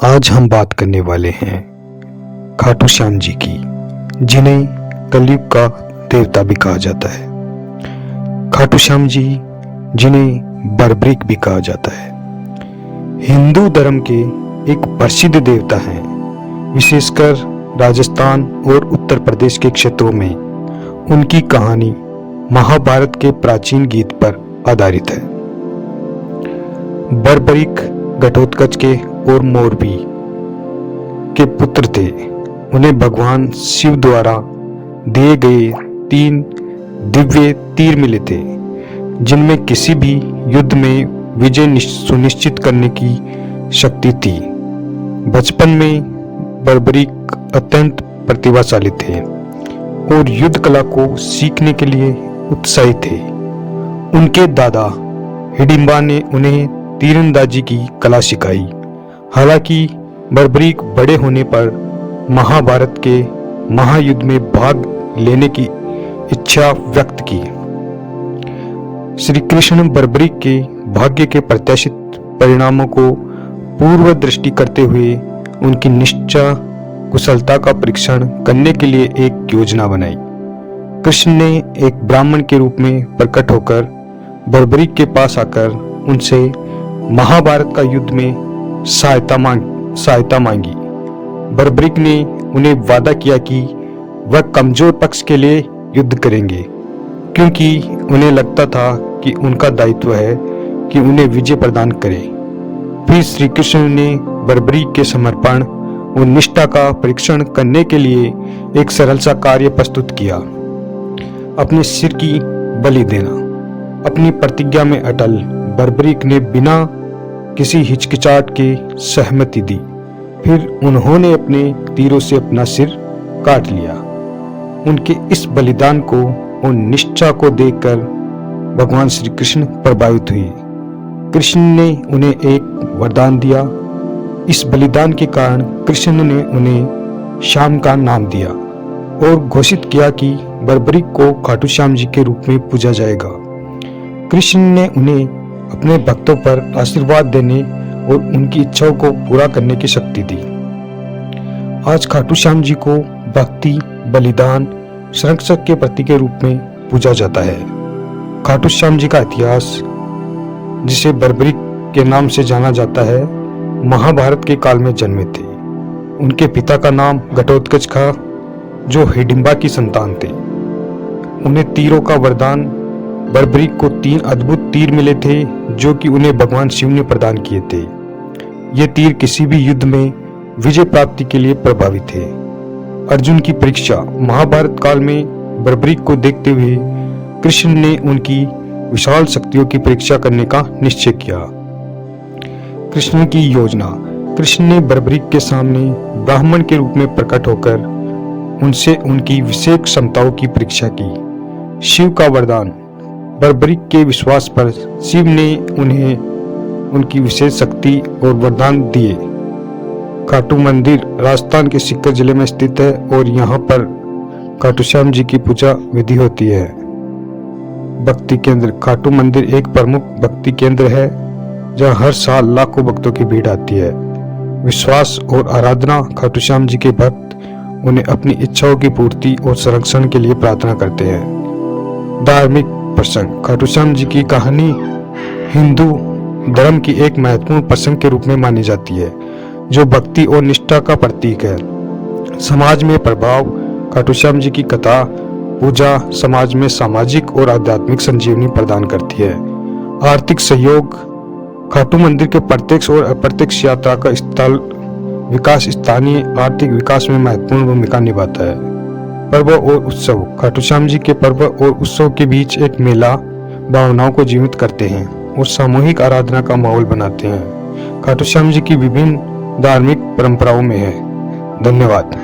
आज हम बात करने वाले हैं खाटू श्याम जी की, जिन्हें कलयुग का देवता भी कहा जाता है। खाटू श्याम जी जिन्हें बर्बरीक भी कहा जाता है, हिंदू धर्म के एक प्रसिद्ध देवता हैं। विशेषकर राजस्थान और उत्तर प्रदेश के क्षेत्रों में उनकी कहानी महाभारत के प्राचीन गीत पर आधारित है। बर्बरीक घटोत्कच के और मोरबी के पुत्र थे। उन्हें भगवान शिव द्वारा दिए गए 3 दिव्य तीर मिले थे, जिनमें किसी भी युद्ध में विजय सुनिश्चित करने की शक्ति थी। बचपन में बर्बरीक अत्यंत प्रतिभाशाली थे और युद्ध कला को सीखने के लिए उत्साही थे। उनके दादा हिडिंबा ने उन्हें तीरंदाजी की कला सिखाई। हालांकि बर्बरीक बड़े होने पर महाभारत के महायुद्ध में भाग लेने की इच्छा व्यक्त की। श्री कृष्ण बर्बरीक के भाग्य के प्रत्याशित परिणामों को पूर्व दृष्टि करते हुए उनकी निश्चय कुशलता का परीक्षण करने के लिए एक योजना बनाई। कृष्ण ने एक ब्राह्मण के रूप में प्रकट होकर बर्बरीक के पास आकर उनसे महाभारत का युद्ध में सहायता मांगी। बर्बरीक ने उन्हें वादा किया कि वह कमजोर पक्ष के लिए युद्ध करेंगे, क्योंकि उन्हें लगता था कि उनका दायित्व है कि उन्हें विजय प्रदान करें। फिर श्री कृष्ण ने बर्बरीक के समर्पण और निष्ठा का परीक्षण करने के लिए एक सरल सा कार्य प्रस्तुत किया। अपने सिर की बलि देना। अपनी प्रतिज्ञा में अटल बर्बरीक ने बिना किसी हिचकिचाहट के सहमति दी। फिर उन्होंने अपने तीरों से अपना सिर काट लिया। उनके इस बलिदान को और निष्ठा को देखकर भगवान श्री कृष्ण प्रभावित हुए। कृष्ण ने उन्हें एक वरदान दिया। इस बलिदान के कारण कृष्ण ने उन्हें श्याम का नाम दिया और घोषित किया कि बर्बरीक को खाटू श्याम जी के रूप में पूजा जाएगा। कृष्ण ने उन्हें अपने भक्तों पर आशीर्वाद देने और उनकी इच्छाओं को पूरा करने की शक्ति दी। आज खाटू श्याम जी को भक्ति, बलिदान, संरक्षक के प्रतीक के रूप में पूजा जाता है। खाटू श्याम जी का इतिहास, जिसे बर्बरीक के नाम से जाना जाता है, महाभारत के काल में जन्मे थे। उनके पिता का नाम घटोत्कच था, जो हिडिंबा की संतान थे। उन्हें तीरों का वरदान। बर्बरीक को 3 अद्भुत तीर मिले थे, जो कि उन्हें भगवान शिव ने प्रदान किए थे। ये तीर किसी भी युद्ध में विजय प्राप्ति के लिए प्रभावी थे। अर्जुन की परीक्षा। महाभारत काल में बर्बरीक को देखते हुए कृष्ण ने उनकी विशाल शक्तियों की परीक्षा करने का निश्चय किया। कृष्ण की योजना। कृष्ण ने बर्बरीक के सामने ब्राह्मण के रूप में प्रकट होकर उनसे उनकी विशेष क्षमताओं की परीक्षा की। शिव का वरदान। बर्बरीक के विश्वास पर शिव ने उन्हें उनकी विशेष शक्ति और वरदान दिए। खाटू मंदिर राजस्थान के सीकर जिले में स्थित है और यहाँ पर खाटू श्याम जी की पूजा विधि होती है। भक्ति केंद्र। खाटू मंदिर एक प्रमुख भक्ति केंद्र है, जहाँ हर साल लाखों भक्तों की भीड़ आती है। विश्वास और आराधना। खाटू श्याम जी के भक्त उन्हें अपनी इच्छाओं की पूर्ति और संरक्षण के लिए प्रार्थना करते हैं। धार्मिक प्रसंग। खाटू श्याम जी की कहानी हिंदू धर्म की एक महत्वपूर्ण प्रसंग के रूप में मानी जाती है, जो भक्ति और निष्ठा का प्रतीक है। समाज में प्रभाव। खाटू श्याम जी की कथा पूजा समाज में सामाजिक और आध्यात्मिक संजीवनी प्रदान करती है। आर्थिक सहयोग। खाटू मंदिर के प्रत्यक्ष और अप्रत्यक्ष यात्रा का स्थल विकास स्थानीय आर्थिक विकास में महत्वपूर्ण भूमिका निभाता है। पर्व और उत्सव। खाटू श्याम जी के पर्व और उत्सव के बीच एक मेला भावनाओं को जीवित करते हैं और सामूहिक आराधना का माहौल बनाते हैं। खाटू श्याम जी की विभिन्न धार्मिक परंपराओं में है। धन्यवाद।